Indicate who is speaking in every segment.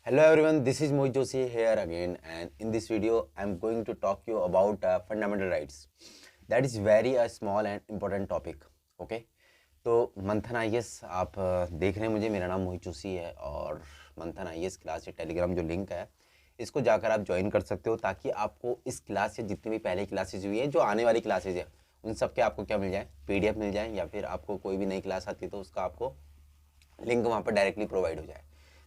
Speaker 1: Hello everyone, this is Mohit Joshi here again, and in this video I am going to talk you about fundamental rights. That is very a small and important topic. Okay, तो मंथन IAS आप देख रहे हैं मुझे, मेरा नाम मोहित जोशी है और मंथन आईएएस क्लास या टेलीग्राम जो लिंक है इसको जाकर आप ज्वाइन कर सकते हो ताकि आपको इस क्लास से जितनी भी पहले क्लासेज हुई है, जो आने वाली क्लासेज है, उन सब के आपको क्या मिल जाए, पीडीएफ मिल जाए, या फिर आपको कोई भी नई क्लास आती है तो उसका आपको लिंक वहाँ पर डायरेक्टली प्रोवाइड हो जाए।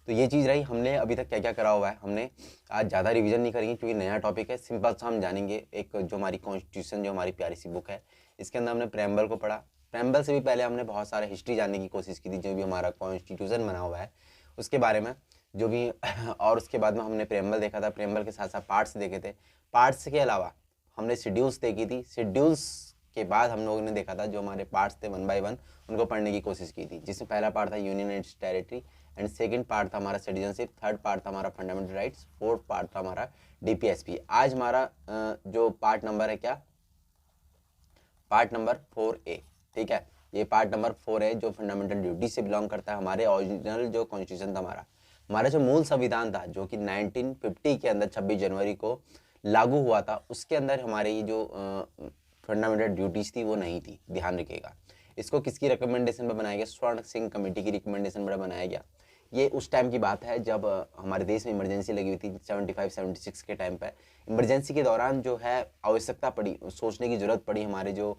Speaker 1: तो ये चीज़ रही। हमने अभी तक क्या क्या करा हुआ है, हमने आज ज़्यादा रिवीजन नहीं करेंगे क्योंकि नया टॉपिक है, सिंपल सा हम जानेंगे। एक जो हमारी कॉन्स्टिट्यूशन, जो हमारी प्यारी सी बुक है, इसके अंदर हमने प्रेम्बल को पढ़ा। प्रेम्बल से भी पहले हमने बहुत सारे हिस्ट्री जानने की कोशिश की थी, जो भी हमारा कॉन्स्टिट्यूशन बना हुआ है उसके बारे में, जो भी और उसके बाद में हमने प्रेम्बल देखा था। प्रेम्बल के साथ साथ पार्ट्स देखे थे। पार्ट्स के अलावा हमने शेड्यूल्स देखी थी। शेड्यूल्स के बाद हम लोगों ने देखा था जो हमारे पार्ट्स थे, वन बाय वन उनको पढ़ने की कोशिश की थी, जिसमें पहला पार्ट था union and it's territory, and second part था हमारा सिटीजनशिप, थर्ड पार्ट था हमारा फंडामेंटल राइट्स, फोर्थ पार्ट था हमारा डीपीएसपी। आज हमारा जो पार्ट नंबर है, क्या पार्ट नंबर 4A। ठीक है, ये पार्ट नंबर 4 है जो फंडामेंटल ड्यूटी से बिलोंग करता है। हमारे ओरिजिनल जो कॉन्स्टिट्यूशन था, हमारा जो मूल संविधान था, जो कि 1950 के अंदर 26 जनवरी को लागू हुआ था, उसके अंदर हमारे ये जो फंडामेंटल ड्यूटीज थी वो नहीं थी। ध्यान रखिएगा, इसको किसकी रिकमेंडेशन पर बनाया गया? स्वर्ण सिंह कमेटी की रिकमेंडेशन पर बनाया गया। ये उस टाइम की बात है जब हमारे देश में इमरजेंसी लगी हुई थी, 75-76 के टाइम पर। इमरजेंसी के दौरान जो है आवश्यकता पड़ी, सोचने की जरूरत पड़ी हमारे जो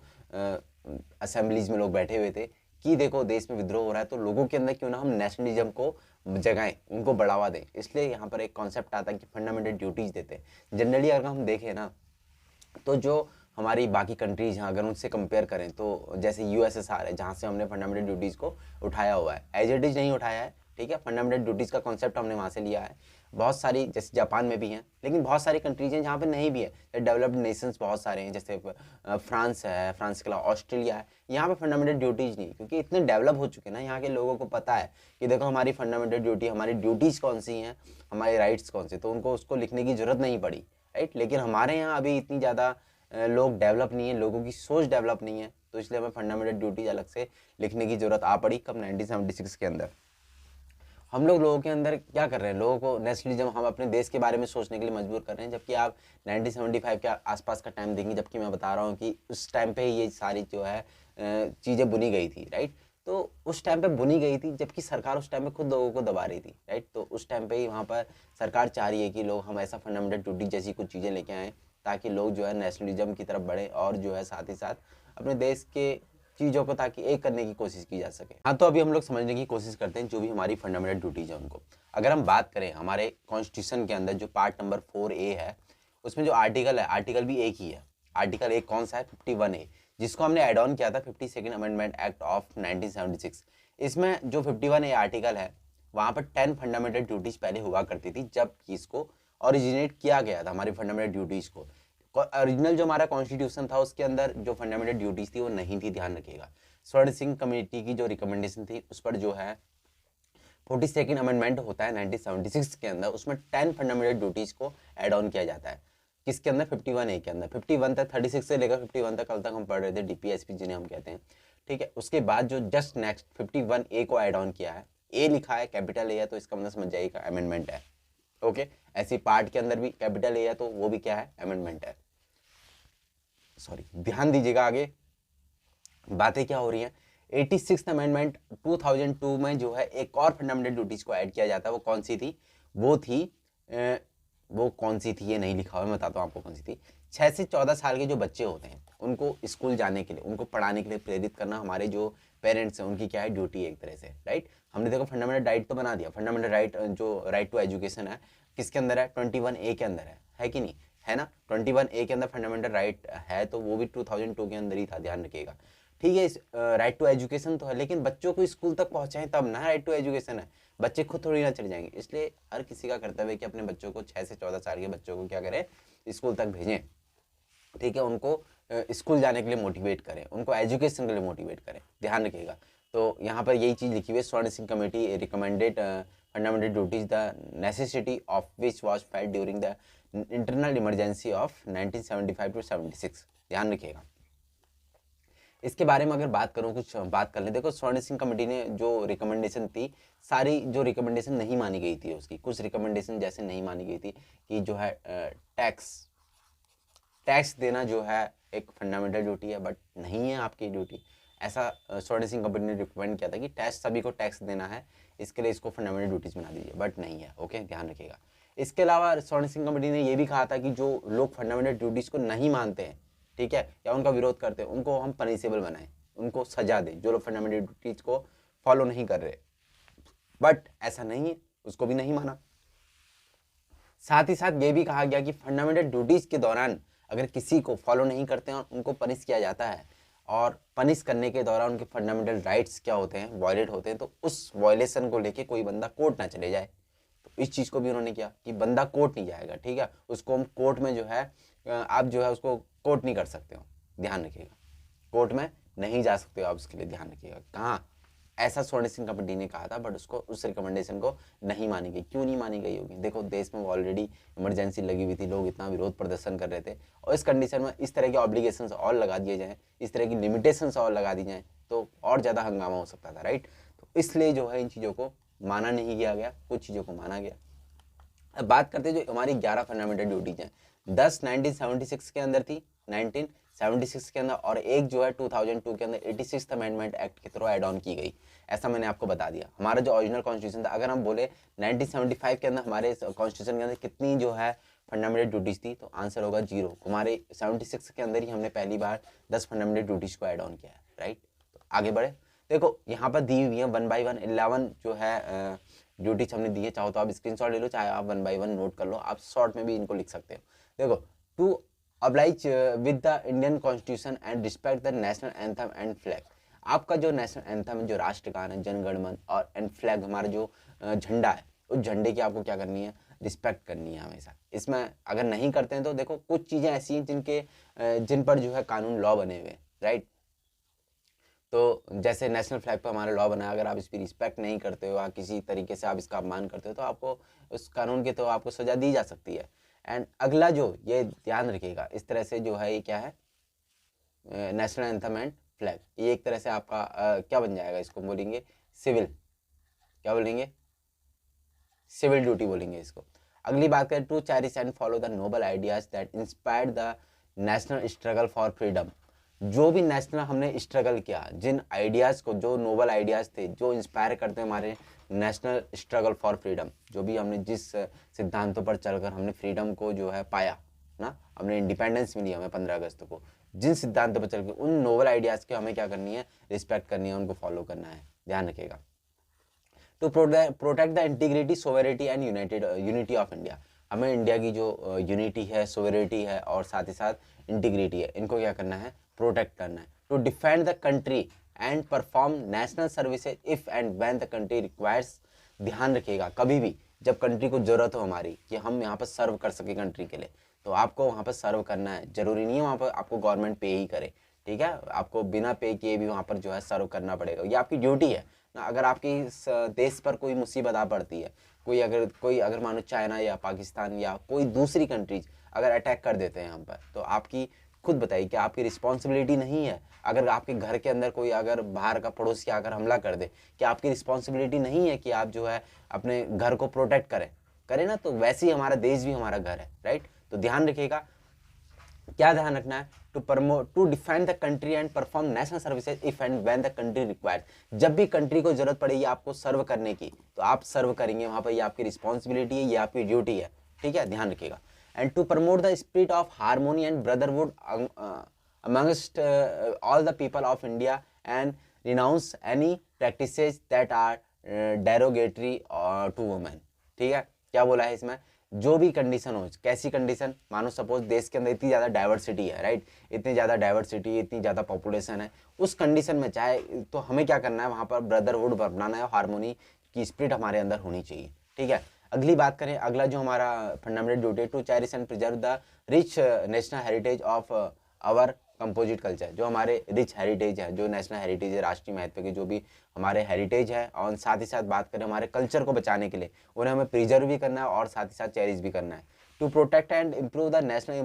Speaker 1: असेंबलीज में लोग बैठे हुए थे कि देखो देश में विद्रोह हो रहा है, तो लोगों के अंदर क्यों ना हम नेशनलिज्म को जगाएं, उनको बढ़ावा दें। इसलिए यहाँ पर एक कॉन्सेप्ट आता है कि फंडामेंटल ड्यूटीज देते हैं। जनरली अगर हम देखें ना, तो जो हमारी बाकी कंट्रीज हैं अगर उनसे कंपेयर करें, तो जैसे यूएसएसआर है जहाँ से हमने फंडामेंटल ड्यूटीज़ को उठाया हुआ है, एज इट इज़ नहीं उठाया है। ठीक है, फंडामेंटल ड्यूटीज़ का कॉन्सेप्ट हमने वहाँ से लिया है। बहुत सारी, जैसे जापान में भी हैं, लेकिन बहुत सारी कंट्रीज हैं जहाँ पे नहीं भी है। डेवलप्ड नेशंस बहुत सारे हैं, जैसे फ्रांस है, फ्रांस के अलावा ऑस्ट्रेलिया है। यहाँ पे फंडामेंटल ड्यूटीज़ नहीं, क्योंकि इतने डेवलप हो चुके हैं ना, यहाँ के लोगों को पता है कि देखो हमारी फंडामेंटल ड्यूटी, हमारी ड्यूटीज़ कौन सी हैं, हमारे राइट्स कौन से, तो उनको उसको लिखने की ज़रूरत नहीं पड़ी। राइट, लेकिन हमारे यहाँ अभी इतनी ज़्यादा लोग डेवलप नहीं है, लोगों की सोच डेवलप नहीं है, तो इसलिए हमें फंडामेंटल ड्यूटीज अलग से लिखने की जरूरत आ पड़ी। कब? 1976 के अंदर। हम लोगों के अंदर क्या कर रहे हैं, लोगों को नेशनलिज्म, हम अपने देश के बारे में सोचने के लिए मजबूर कर रहे हैं। जबकि आप 1975 के आसपास का टाइम देंगे, जबकि मैं बता रहा हूँ कि उस टाइम पे ये सारी जो है चीज़ें बुनी गई थी। राइट, तो उस टाइम पे बुनी गई थी, जबकि सरकार उस टाइम पे खुद लोगों को दबा रही थी। राइट, तो उस टाइम पे ही वहाँ पर सरकार चाह रही है कि लोग, हम ऐसा फंडामेंटल ड्यूटी जैसी कुछ चीज़ें लेके आएँ ताकि लोग जो है नेशनलिज्म की तरफ बढ़े, और जो है साथ ही साथ अपने देश के चीज़ों को ताकि एक करने की कोशिश की जा सके। हाँ, तो अभी हम लोग समझने की कोशिश करते हैं जो भी हमारी फंडामेंटल ड्यूटीज है उनको। अगर हम बात करें हमारे कॉन्स्टिट्यूशन के अंदर जो पार्ट नंबर 4A है, उसमें जो आर्टिकल है, आर्टिकल भी एक ही है। आर्टिकल एक कौन सा है? 51A, जिसको हमने एड ऑन किया था 52nd अमेंडमेंट एक्ट ऑफ 1976। इसमें जो 51A आर्टिकल है, वहाँ पर 10 फंडामेंटल ड्यूटीज पहले हुआ करती थी, जब इसको ओरिजिनेट किया गया था, हमारी फंडामेंटल ड्यूटीज को। ओरिजिनल जो हमारा कॉन्स्टिट्यूशन था उसके अंदर जो फंडामेंटल ड्यूटीज थी वो नहीं थी। ध्यान रखिएगा, स्वर्ण सिंह कमेटी की जो रिकमेंडेशन थी उस पर जो है 42nd अमेंडमेंट होता है 1976 के अंदर, उसमें 10 फंडामेंटल ड्यूटीज को ऐड ऑन किया जाता है। किसके अंदर? 51A के अंदर। 51 तक, 36 से लेकर 51 तक कल तक हम पढ़ रहे थे, डीपीएसपी जिन्हें हम कहते हैं। ठीक है, उसके बाद जो जस्ट नेक्स्ट 51A को ऐड ऑन किया है, ए लिखा है, कैपिटल ए है, तो इसका मतलब समझ जाइएगा अमेंडमेंट है। ओके, ऐसी पार्ट के अंदर भी कैपिटल ए है तो वो भी क्या है? अमेंडमेंट है। सॉरी, ध्यान दीजिएगा, आगे बातें क्या हो रही हैं। 86th अमेंडमेंट 2002 में जो है एक और फंडामेंटल ड्यूटीज को ऐड किया जाता है। वो कौन सी थी? वो कौन सी थी ये नहीं लिखा हुआ, मैं बताता हूँ आपको कौन सी थी। 6 से 14 साल के जो बच्चे होते हैं उनको स्कूल जाने के लिए, उनको पढ़ाने के लिए प्रेरित करना हमारे जो पेरेंट्स हैं उनकी क्या है? ड्यूटी है एक तरह से। राइट, हमने देखो फंडामेंटल राइट तो बना दिया। फंडामेंटल राइट, जो राइट टू एजुकेशन है, किसके अंदर है? 21A के अंदर है कि नहीं? है ना? 21A के अंदर फंडामेंटल राइट है, तो वो भी 2002 के अंदर ही था। ध्यान रखिएगा। ठीक है, राइट टू एजुकेशन तो है, लेकिन बच्चों को स्कूल तक पहुंचाएं तब ना राइट टू एजुकेशन है। बच्चे खुद थोड़ी ना चले जाएंगे, इसलिए हर किसी का कर्तव्य है कि अपने बच्चों को, 6 से 14 साल के बच्चों को क्या करें? स्कूल तक भेजें। ठीक है, उनको स्कूल जाने के लिए मोटिवेट करें, उनको एजुकेशन के लिए मोटिवेट करें। ध्यान रखिएगा। तो यहाँ पर यही चीज़ लिखी हुई है, स्वर्ण Singh committee recommended fundamental duties the necessity of which was felt during the internal emergency of 1975 to 76। ध्यान रखिएगा। इसके बारे में अगर बात करूँ, कुछ बात कर लें। देखो स्वर्ण सिंह कमेटी ने जो रिकमेंडेशन थी, सारी जो रिकमेंडेशन नहीं मानी गई थी उसकी, कुछ रिकमेंडेशन जैसे नहीं मानी गई थी कि जो है टैक्स देना जो है एक फंडामेंटल ड्यूटी है, बट नहीं है आपकी ड्यूटी। ऐसा स्वर्ण सिंह कमेटी ने रिकमेंड किया था कि टैक्स सभी को टैक्स देना है, इसके लिए इसको फंडामेंटल ड्यूटीज बना दीजिए, बट नहीं है। ओके, ध्यान रखिएगा। इसके अलावा स्वर्ण सिंह कमेटी ने ये भी कहा था कि जो लोग फंडामेंटल ड्यूटीज को नहीं मानते हैं, ठीक है, या उनका विरोध करते हैं, उनको हम पनिशेबल बनाएं, उनको सजा दें, जो लोग फंडामेंटल ड्यूटीज को फॉलो नहीं कर रहे। बट ऐसा नहीं है, उसको भी नहीं माना। साथ ही साथ ये भी कहा गया कि फंडामेंटल ड्यूटीज के दौरान अगर किसी को फॉलो नहीं करते हैं और उनको पनिश किया जाता है, और पनिश करने के दौरान उनके फंडामेंटल राइट्स क्या होते हैं, वायलेट होते हैं, तो उस वायलेशन को लेके कोई बंदा कोर्ट ना चले जाए। तो इस चीज़ को भी उन्होंने किया कि बंदा कोर्ट नहीं जाएगा, ठीक है, उसको हम कोर्ट में जो है आप जो है उसको कोर्ट नहीं कर सकते हो, ध्यान रखिएगा, कोर्ट में नहीं जा सकते हो आप, उसके लिए ध्यान रखिएगा। कहाँ, ऐसा स्वर्ण सिंह कमेटी ने कहा था, बट उसको उस रिकमेंडेशन को नहीं मानी गई। क्यों नहीं मानी गई होगी? देखो देश में ऑलरेडी इमरजेंसी लगी हुई थी, लोग इतना विरोध प्रदर्शन कर रहे थे, और इस कंडीशन में इस तरह के ऑब्लिगेशंस और लगा दिए जाएँ, इस तरह की लिमिटेशंस और लगा दी जाएँ, तो और ज़्यादा हंगामा हो सकता था, राइट। तो इसलिए जो है इन चीज़ों को माना नहीं किया गया, कुछ चीज़ों को माना गया। अब बात करते हैं जो हमारी 11 फंडामेंटल ड्यूटीज हैं। 10 1976 के अंदर थी, 1976 के अंदर, और एक जो है 2002 के अंदर 86th अमेंडमेंट एक्ट के थ्रू ऐड ऑन की गई। ऐसा मैंने आपको बता दिया। हमारा जो ओरिजिनल कॉन्स्टिट्यूशन था, अगर हम बोले 1975 के अंदर हमारे कॉन्स्टिट्यूशन के अंदर कितनी जो है फंडामेंटल ड्यूटीज थी, तो आंसर होगा 0। हमारे 76 के अंदर ही हमने पहली बार 10 फंडामेंटल ड्यूटीज को ऐड ऑन किया है, राइट। तो आगे बढ़े, देखो यहाँ पर दी हुई है 1 by 1 11 जो है ड्यूटीज हमने दी है। चाहो तो आप स्क्रीनशॉट ले लो, चाहे आप 1 by 1 नोट कर लो, आप शॉर्ट में भी इनको लिख सकते हो। देखो, to oblige with the Indian Constitution and respect the national anthem and flag। आपका जो नेशनल एंथम है, जो राष्ट्रगान है, जन गण मन, और एंड फ्लैग हमारा जो झंडा है, उस झंडे की आपको क्या करनी है, रिस्पेक्ट करनी है हमेशा। इसमें अगर नहीं करते हैं तो देखो कुछ चीज़ें ऐसी हैं जिन पर जो है कानून लॉ बने हुए, राइट। तो जैसे नेशनल फ्लैग पर हमारा लॉ बना है, अगर आप इसकी रिस्पेक्ट नहीं करते हो या किसी तरीके से आप इसका अपमान करते हो, तो आपको उस कानून के तो आपको सजा दी जा सकती है। एंड अगला जो, ये ध्यान रखिएगा, इस तरह से जो है ये क्या है, नेशनल एंथम एंड फ्लैग, ये एक तरह से आपका क्या बन जाएगा, इसको बोलेंगे सिविल, क्या बोलेंगे, सिविल ड्यूटी बोलेंगे इसको। अगली बात करें, to cherish and follow the noble ideas that inspired the national struggle for freedom. जो भी नेशनल हमने स्ट्रगल किया, जिन आइडियाज़ को, जो नोबल आइडियाज़ थे, जो इंस्पायर करते हैं हमारे नेशनल स्ट्रगल फॉर फ्रीडम, जो भी हमने जिस सिद्धांतों पर चलकर हमने फ्रीडम को जो है पाया ना, हमने इंडिपेंडेंस मिली हमें 15 अगस्त को, जिन सिद्धांतों पर चलकर उन नोबल आइडियाज़ की हमें क्या करनी है, रिस्पेक्ट करनी है, उनको फॉलो करना है, ध्यान रखिएगा। To protect the integrity, sovereignty and unity of India. हमें इंडिया की जो यूनिटी है, सोवेरिटी है, और साथ ही साथ इंटीग्रिटी है, इनको क्या करना है, प्रोटेक्ट करना है। To defend the country and perform national services if and when the country requires. ध्यान रखिएगा, कभी भी जब कंट्री को जरूरत हो हमारी कि हम यहाँ पर सर्व कर सके कंट्री के लिए, तो आपको वहाँ पर सर्व करना है। जरूरी नहीं है वहाँ पर आपको गवर्नमेंट पे ही करे, ठीक है, आपको बिना पे किए भी वहाँ पर जो है सर्व करना पड़ेगा, ये आपकी ड्यूटी है ना। अगर आपकी देश पर कोई मुसीबत आ पड़ती है, कोई अगर मानो चाइना या पाकिस्तान या कोई दूसरी कंट्रीज अगर अटैक कर देते हैं हम पर, तो आपकी खुद बताइए कि आपकी रिस्पॉन्सिबिलिटी नहीं है। अगर आपके घर के अंदर कोई अगर बाहर का पड़ोसी आकर हमला कर दे, कि आपकी रिस्पॉन्सिबिलिटी नहीं है कि आप जो है अपने घर को प्रोटेक्ट करें ना। तो वैसे ही हमारा देश भी हमारा घर है, राइट। तो ध्यान रखिएगा, क्या ध्यान रखना है, to defend the country and perform national services if and when the country required. जब भी कंट्री को जरूरत पड़ेगी आपको सर्व करने की, तो आप सर्व करेंगे वहां पर, ये आपकी रिस्पॉन्सिबिलिटी है, ये आपकी ड्यूटी है, ठीक है, ध्यान रखिएगा। And to promote the spirit of harmony and brotherhood amongst all the people of India and renounce any practices that are derogatory to women। ठीक है, क्या बोला है इसमें, जो भी कंडीशन हो, कैसी कंडीशन, मानो सपोज देश के अंदर इतनी ज़्यादा डाइवर्सिटी है, राइट, इतनी ज़्यादा डाइवर्सिटी, इतनी ज़्यादा पॉपुलेशन है, उस कंडीशन में चाहे तो हमें क्या करना है, वहाँ पर ब्रदरहुड अपनाना है, हार्मोनी की स्पिरिट हमारे अंदर होनी चाहिए, ठीक है। अगली बात करें, अगला जो हमारा fundamental duty, to cherish and preserve the rich national heritage of our composite culture. जो हमारे रिच हेरिटेज है, जो नेशनल हेरिटेज है, राष्ट्रीय महत्व के जो भी हमारे हेरिटेज है, और साथ ही साथ बात करें हमारे कल्चर को बचाने के लिए, उन्हें हमें प्रिजर्व भी करना है और साथ ही साथ चेरिश भी करना है। To protect and improve the national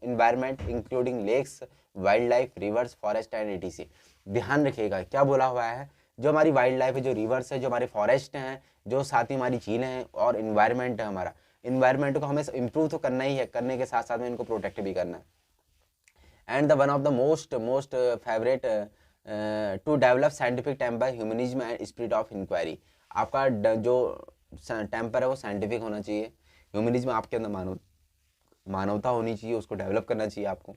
Speaker 1: environment including lakes, wildlife, rivers, forest and etc. ध्यान रखिएगा क्या बोला हुआ है, जो हमारी वाइल्ड लाइफ है, जो रिवर्स है, जो हमारे फॉरेस्ट हैं, जो साथ ही हमारी झीलें हैं और इन्वायरमेंट है हमारा, इन्वायरमेंट को हमें इम्प्रूव तो करना ही है, करने के साथ साथ में इनको प्रोटेक्ट भी करना है। And the one of the most favourite to develop scientific temper, humanism and spirit of inquiry. आपका जो टेम्पर है वो साइंटिफिक होना चाहिए, ह्यूमनिज्म आपके अंदर मानवता होनी चाहिए, उसको डेवलप करना चाहिए आपको,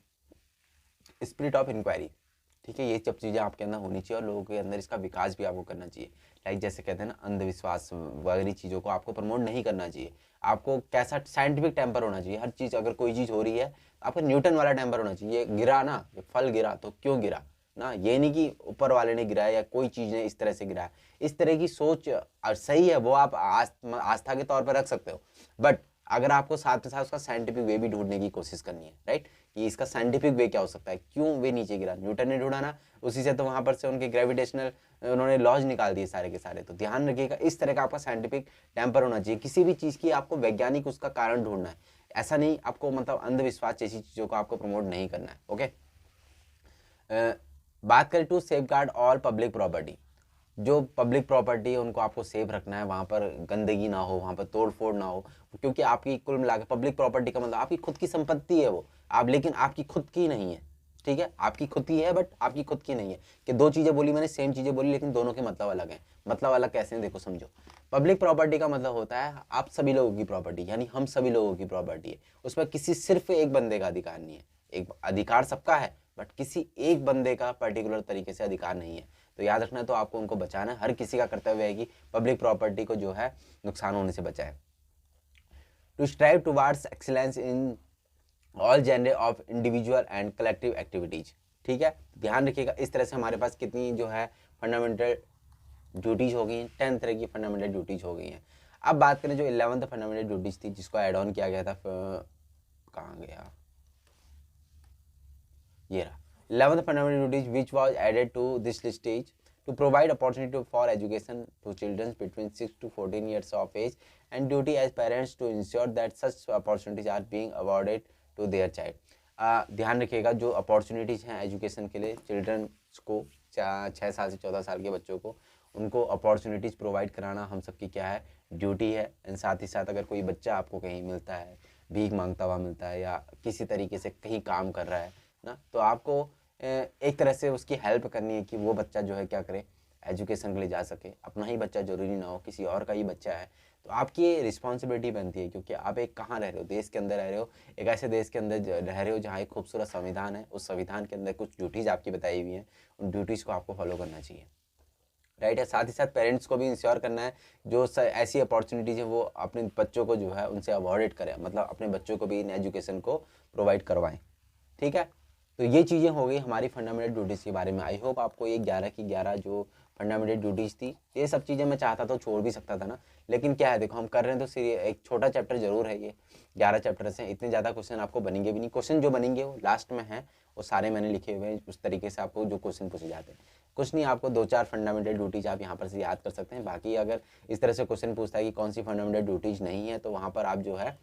Speaker 1: स्पिरिट ऑफ इंक्वायरी, ठीक है, ये सब चीज़ें आपके अंदर होनी चाहिए और लोगों के अंदर इसका विकास भी आपको करना चाहिए। लाइक जैसे कहते हैं ना, अंधविश्वास वगैरह चीज़ों को आपको प्रमोट नहीं करना चाहिए। आपको कैसा साइंटिफिक टेम्पर होना चाहिए, हर चीज़ अगर कोई चीज़ हो रही है आपको न्यूटन वाला टेम्पर होना चाहिए। ये गिरा ना, ये फल गिरा तो क्यों गिरा ना, ये नहीं कि ऊपर वाले ने गिराया या कोई चीज़ ने इस तरह से गिराया। इस तरह की सोच सही है, वो आप आस्था के तौर पर रख सकते हो, बट अगर आपको साथ में साथ उसका साइंटिफिक वे भी ढूंढने की कोशिश करनी है, राइट, कि इसका साइंटिफिक वे क्या हो सकता है, क्यों वे नीचे गिरा, न्यूटन ने ढूंढा ना, उसी से तो वहां पर से उनके ग्रेविटेशनल उन्होंने लॉज निकाल दिए सारे के सारे। तो ध्यान रखिएगा, इस तरह का आपका साइंटिफिक टेम्पर होना चाहिए। किसी भी चीज़ की आपको वैज्ञानिक उसका कारण ढूंढना है, ऐसा नहीं आपको मतलब अंधविश्वास जैसी चीज़ों को आपको प्रमोट नहीं करना है। ओके, बात करें to safeguard all public property, जो पब्लिक प्रॉपर्टी है उनको आपको सेफ रखना है, वहाँ पर गंदगी ना हो, वहाँ पर तोड़ फोड़ ना हो, क्योंकि आपकी कुल मिलाकर पब्लिक प्रॉपर्टी का मतलब आपकी खुद की संपत्ति है वो, आप, लेकिन आपकी खुद की नहीं है, ठीक है, आपकी खुद की है बट आपकी खुद की नहीं है। कि दो चीज़ें बोली मैंने, सेम चीज़ें बोली लेकिन दोनों के मतलब अलग हैं। मतलब अलग कैसे हैं देखो समझो। पब्लिक प्रॉपर्टी का मतलब होता है आप सभी लोगों की प्रॉपर्टी, यानी हम सभी लोगों की प्रॉपर्टी है, उस पर किसी सिर्फ एक बंदे का अधिकार नहीं है। एक अधिकार सबका है बट किसी एक बंदे का पर्टिकुलर तरीके से अधिकार नहीं है। तो याद रखना, तो आपको उनको बचाना है, हर किसी का कर्तव्य है कि पब्लिक प्रॉपर्टी को जो है नुकसान होने से बचाए। To strive towards excellence in all genre of individual and collective activities, ठीक है, ध्यान रखिएगा। इस तरह से हमारे पास कितनी जो है फंडामेंटल ड्यूटीज हो गई हैं, 10 तरह की फंडामेंटल ड्यूटीज हो गई हैं। अब बात करें जो 11th फंडामेंटल ड्यूटीज थी जिसको एड ऑन किया गया था, कहाँ गया, ये रहा 11th fundamental duties which was added to this list is to provide opportunity for education to children between 6 to 14 years of age and duty as parents to ensure that such opportunities are being awarded to their child। ध्यान रखिएगा, जो opportunities हैं education के लिए children को, 6 साल से 14 साल के बच्चों को, उनको अपॉर्चुनिटीज़ प्रोवाइड कराना हम सबकी क्या है, ड्यूटी है। एंड साथ ही साथ अगर कोई बच्चा आपको कहीं मिलता है, भीख मांगता हुआ मिलता है या किसी तरीके से कहीं काम कर रहा है ना, तो आपको एक तरह से उसकी हेल्प करनी है कि वो बच्चा जो है क्या करे, एजुकेशन के लिए जा सके। अपना ही बच्चा जरूरी ना हो, किसी और का ही बच्चा है, तो आपकी ये रिस्पॉन्सिबिलिटी बनती है, क्योंकि आप एक कहाँ रह रहे हो, देश के अंदर रह रहे हो, एक ऐसे देश के अंदर रह रहे हो जहाँ एक खूबसूरत संविधान है, उस संविधान के अंदर कुछ ड्यूटीज़ आपकी बताई हुई हैं, उन ड्यूटीज़ को आपको फॉलो करना चाहिए, राइट है। साथ ही साथ पेरेंट्स को भी इंश्योर करना है जो ऐसी अपॉर्चुनिटीज़ हैं वो अपने बच्चों को जो है उनसे अवॉर्डेड करें, मतलब अपने बच्चों को भी इन एजुकेशन को प्रोवाइड करवाएं, ठीक है। तो ये चीज़ें हो गई हमारी फंडामेंटल ड्यूटीज़ के बारे में। आई होप आपको ये 11 की 11 जो फंडामेंटल ड्यूटीज़ थी, ये सब चीज़ें मैं चाहता तो छोड़ भी सकता था ना, लेकिन क्या है देखो, हम कर रहे हैं तो सीरियस, एक छोटा चैप्टर जरूर है ये, 11 चैप्टर्स हैं, इतने ज़्यादा क्वेश्चन आपको बनेंगे भी नहीं। क्वेश्चन जो बनेंगे वो लास्ट में हैं, वो सारे मैंने लिखे हुए हैं उस तरीके से आपको जो क्वेश्चन पूछे जाते हैं। कुछ नहीं, आपको 2-4 फंडामेंटल ड्यूटीज़ आप यहाँ पर से याद कर सकते हैं। बाकी अगर इस तरह से क्वेश्चन पूछता है कि कौन सी फंडामेंटल ड्यूटीज़ नहीं है, तो वहाँ पर आप जो है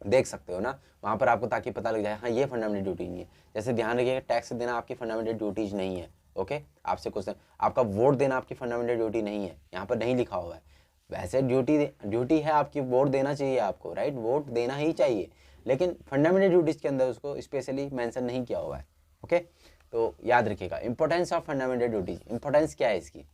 Speaker 1: देख सकते हो ना, वहाँ पर आपको ताकि पता लग जाए हाँ ये फंडामेंटल ड्यूटी नहीं है। जैसे ध्यान रखिएगा, टैक्स देना आपकी फंडामेंटल ड्यूटीज नहीं है, ओके। आपसे क्वेश्चन, आपका वोट देना आपकी फंडामेंटल ड्यूटी नहीं है, यहाँ पर नहीं लिखा हुआ है। वैसे ड्यूटी है आपकी, वोट देना चाहिए आपको, राइट, वोट देना ही चाहिए, लेकिन फंडामेंटल ड्यूटीज के अंदर उसको स्पेशली मेंशन नहीं किया हुआ है, ओके। तो याद रखिएगा importance of fundamental duties, importance क्या है इसकी,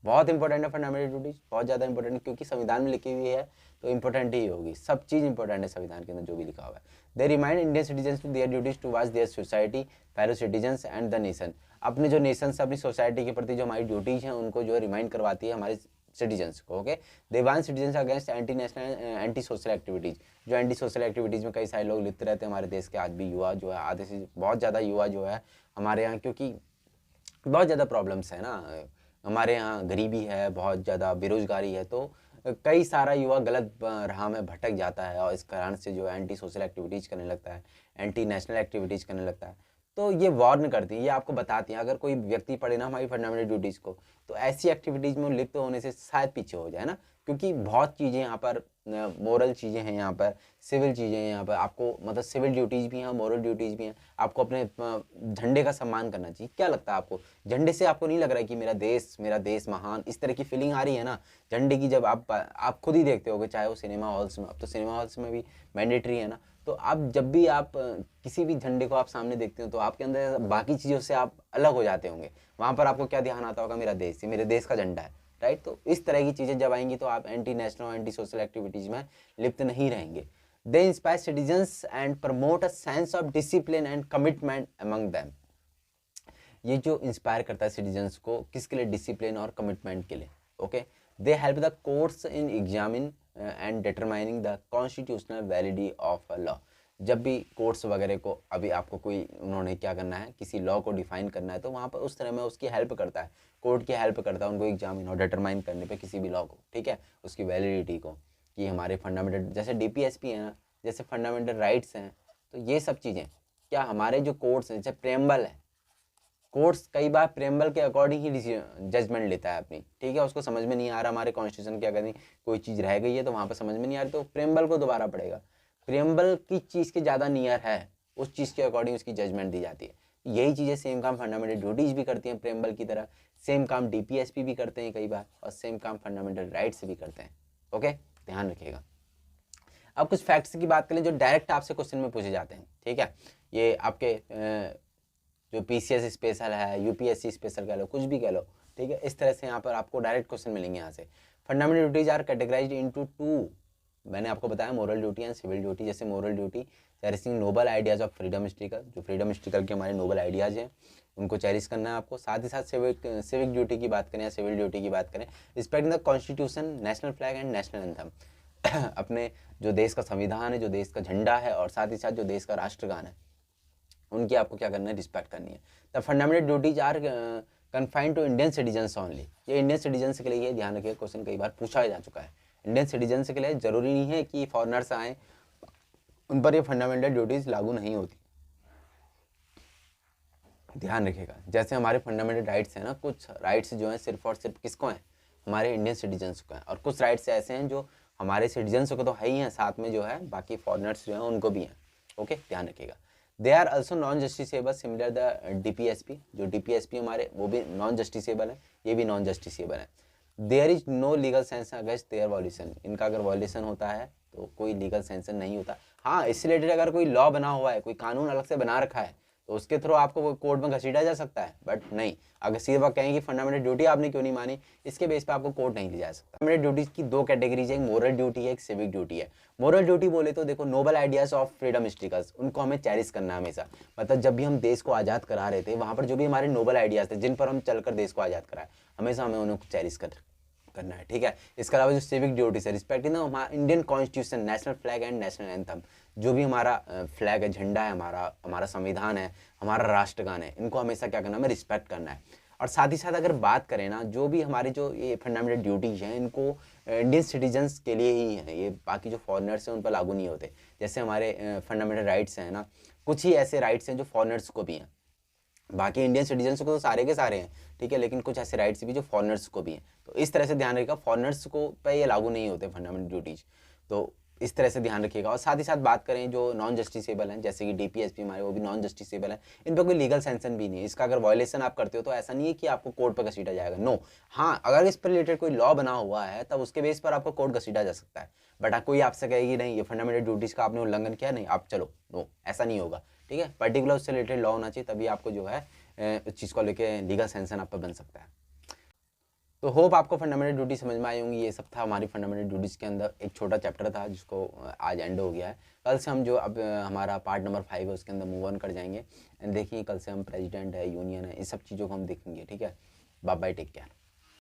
Speaker 1: बहुत इंपॉर्टेंट है फंडामेंटल ड्यूटीज, बहुत ज़्यादा इंपॉर्टेंट, क्योंकि संविधान में लिखी हुई है तो इंपॉर्टेंट ही होगी, सब चीज़ इंपॉर्टेंट है संविधान के अंदर जो भी लिखा हुआ है। They remind Indian citizens to their duties towards their society, fellow citizens and the nation. अपने जो नेशन से, अपनी सोसाइटी के प्रति जो हमारी ड्यूटीज हैं उनको जो रिमाइंड करवाती है हमारे सिटीजन्स को, okay. They warn citizens against anti national anti social activities, जो एंटी सोशल एक्टिविटीज़ में कई सारे लोग लिप्त रहते हैं हमारे देश के। आज भी युवा जो है, आधे से बहुत ज़्यादा युवा जो है हमारे यहाँ, क्योंकि बहुत ज़्यादा प्रॉब्लम्स है ना हमारे यहाँ, गरीबी है, बहुत ज़्यादा बेरोजगारी है, तो कई सारा युवा गलत राह में भटक जाता है और इस कारण से जो एंटी सोशल एक्टिविटीज़ करने लगता है, एंटी नेशनल एक्टिविटीज़ करने लगता है। तो ये वार्न करती है, ये आपको बताती हैं, अगर कोई व्यक्ति पढ़े ना हमारी फंडामेंटल ड्यूटीज़ को, तो ऐसी एक्टिविटीज़ में लिप्त होने से शायद पीछे हो जाए ना, क्योंकि बहुत चीज़ें यहाँ पर मोरल चीज़ें हैं यहाँ पर, सिविल चीज़ें हैं यहाँ पर। आपको मतलब सिविल ड्यूटीज़ भी हैं, मोरल ड्यूटीज़ भी हैं। आपको अपने झंडे का सम्मान करना चाहिए। क्या लगता है आपको, झंडे से आपको नहीं लग रहा है कि मेरा देश महान, इस तरह की फीलिंग आ रही है ना झंडे की? जब आप खुद ही देखते होगे, चाहे वो सिनेमा हॉल्स में, अब तो सिनेमा हॉल्स में भी मैंडेटरी है ना, तो आप जब भी आप किसी भी झंडे को आप सामने देखते हो तो आपके अंदर बाकी चीज़ों से आप अलग हो जाते होंगे। वहाँ पर आपको क्या ध्यान आता होगा, मेरा देश, ये मेरे देश का झंडा है, राइट? तो इस तरह की चीज़ें जब आएंगी तो आप anti national, anti social activities में लिप्त नहीं रहेंगे। They inspire citizens and promote a sense of discipline and commitment among them. ये जो इंस्पायर करता है सिटीजन्स को, किसके लिए? डिसिप्लिन और कमिटमेंट के लिए। Okay, they help the courts in examine and determining the constitutional validity of a law. जब भी कोर्ट्स वगैरह को अभी आपको कोई उन्होंने क्या करना है, किसी लॉ को डिफाइन करना है, तो वहाँ पर उस तरह में उसकी हेल्प करता है, कोर्ट की हेल्प करता है उनको एग्जामिन और डिटरमाइन करने पे किसी भी लॉ को, ठीक है, उसकी वैलिडिटी को, कि हमारे फंडामेंटल, जैसे डीपीएसपी है ना, जैसे फंडामेंटल राइट्स हैं, तो ये सब चीज़ें क्या हमारे जो कोर्ट्स हैं, जैसे प्रेम्बल है, कोर्ट्स कई बार प्रेम्बल के अकॉर्डिंग ही जजमेंट लेता है अपनी, ठीक है, उसको समझ में नहीं आ रहा हमारे कॉन्स्टिट्यूशन क्या करनी, कोई चीज़ रह गई है तो वहाँ पर समझ में नहीं आ रही, तो प्रेम्बल को दोबारा पड़ेगा। प्रेम्बल की चीज़ के ज़्यादा नियर है, उस चीज़ के अकॉर्डिंग उसकी जजमेंट दी जाती है। यही चीज़ें सेम काम फंडामेंटल ड्यूटीज़ भी करती हैं प्रेम्बल की तरह, सेम काम डीपीएसपी भी करते हैं कई बार, और सेम काम फंडामेंटल राइट्स भी करते हैं। ओके, ध्यान रखिएगा। अब कुछ फैक्ट्स की बात करें जो डायरेक्ट आपसे क्वेश्चन में पूछे जाते हैं, ठीक है। ये आपके जो पीसीएस स्पेशल है, यूपीएससी स्पेशल कह लो, कुछ भी कह लो, ठीक है, इस तरह से यहाँ पर आपको डायरेक्ट क्वेश्चन मिलेंगे यहाँ से। Fundamental duties are categorized into two, मैंने आपको बताया moral duty and civil duty. जैसे moral duty, cherishing noble ideas of freedom struggle, जो फ्रीडम स्ट्रगल के हमारे नोबल आइडियाज हैं उनको चेरिश करना है आपको। साथ ही साथ सिविक ड्यूटी की बात करें या सिविल ड्यूटी की बात करें, respecting the constitution, national flag and national anthem, अपने जो देश का संविधान है, जो देश का झंडा है, और साथ ही साथ जो देश का राष्ट्रगान है, उनकी आपको क्या करना है, रिस्पेक्ट करनी है। The fundamental duties are confined to Indian citizens only, ये इंडियन सिटीजन्स के लिए, ये ध्यान रखिए, क्वेश्चन कई बार पूछा जा चुका है। इंडियन सिटीजन्स के लिए, जरूरी नहीं है कि फॉरेनर्स आए उन पर ये फंडामेंटल ड्यूटीज लागू नहीं होती, ध्यान रखिएगा। जैसे हमारे फंडामेंटल राइट्स हैं ना, कुछ राइट्स जो हैं सिर्फ और सिर्फ किसको हैं, हमारे इंडियन सिटीजन्स को हैं, और कुछ राइट्स ऐसे हैं जो हमारे सिटीजन्स को तो है ही हैं, साथ में जो है बाकी फॉरेनर्स जो हैं उनको भी हैं। ओके, ध्यान रखिएगा। They are also non justiciable similar the DPSP, जो डीपीएसपी हमारे वो भी नॉन जस्टिसेबल है, ये भी नॉन जस्टिसेबल है। There is no legal sanction against their violation, इनका अगर वॉल्यूशन होता है तो कोई लीगल सेंशन नहीं होता। हाँ, इससे रिलेटेड अगर कोई लॉ बना हुआ है, कोई कानून अलग से बना रखा है, तो उसके थ्रू आपको कोर्ट में घसीटा जा सकता है, बट नहीं, अगर सीधे वक्त कहें कि फंडामेंटल ड्यूटी आपने क्यों नहीं मानी, इसके बेस पे आपको कोर्ट नहीं ले जा सकता। फंडामेंटल ड्यूटीज की दो कैटेगरीज है, एक मोरल ड्यूटी है, एक सिविक ड्यूटी है। मोरल ड्यूटी बोले तो देखो, noble ideas of freedom struggles, उनको हमें चेरिश करना है हमेशा। मतलब जब भी हम देश को आज़ाद करा रहे थे, वहाँ पर जो भी हमारे नोबल आइडियाज थे, जिन पर हम चलकर देश को आज़ाद कराए, हमेशा हमें उनको चेरिश करना है, ठीक है। इसके अलावा जो सिविक ड्यूटी है, respecting the Indian constitution, national flag and national anthem, जो भी हमारा फ्लैग है, झंडा है, हमारा संविधान है, हमारा राष्ट्रगान है, इनको हमेशा क्या करना है, हमें रिस्पेक्ट करना है। और साथ ही साथ अगर बात करें ना, जो भी हमारे जो ये फंडामेंटल ड्यूटीज हैं, इनको इंडियन सिटीजन्स के लिए ही है, ये बाकी जो फॉरेनर्स हैं उन पर लागू नहीं होते। जैसे हमारे फंडामेंटल राइट्स हैं ना, कुछ ही ऐसे राइट्स हैं जो फॉरेनर्स को भी हैं, बाकी इंडियन सिटीजन्स को तो सारे के सारे हैं, ठीक है, लेकिन कुछ ऐसे राइट्स भी जो फॉरेनर्स को भी हैं। तो इस तरह से ध्यान रखिएगा, फॉरेनर्स को पे ये लागू नहीं होते फंडामेंटल ड्यूटीज, तो इस तरह से ध्यान रखिएगा। और साथ ही साथ बात करें जो नॉन जस्टिसेबल हैं, जैसे कि डीपीएसपी हमारे, वो भी नॉन जस्टिसेबल है, इन पर कोई लीगल सेंशन भी नहीं है। इसका अगर वायलेशन आप करते हो तो ऐसा नहीं है कि आपको कोर्ट पर घसीटा जाएगा, नो। हाँ, अगर इस पर रिलेटेड कोई लॉ बना हुआ है तब उसके बेस पर आपको कोर्ट घसीटा जा सकता है, बट कोई आपसे कहेगी नहीं, ये फंडामेंटल ड्यूटीज का आपने उल्लंघन किया, नहीं आप चलो, नो, ऐसा नहीं होगा, ठीक है। पर्टिकुलर उससे रिलेटेड लॉ होना चाहिए, तभी आपको जो है उस चीज़ को लेके लीगल सेंशन आप पर बन सकता है। तो होप आपको फंडामेंटल ड्यूटी समझ में आई होंगी। ये सब था हमारी फंडामेंटल ड्यूटीज के अंदर, एक छोटा चैप्टर था जिसको आज एंड हो गया है। कल से हम जो अब हमारा पार्ट नंबर 5 है उसके अंदर मूव ऑन कर जाएंगे, एंड देखिए कल से हम प्रेसिडेंट है, यूनियन है, इस सब चीज़ों को हम देखेंगे, ठीक है। Bye bye, take care.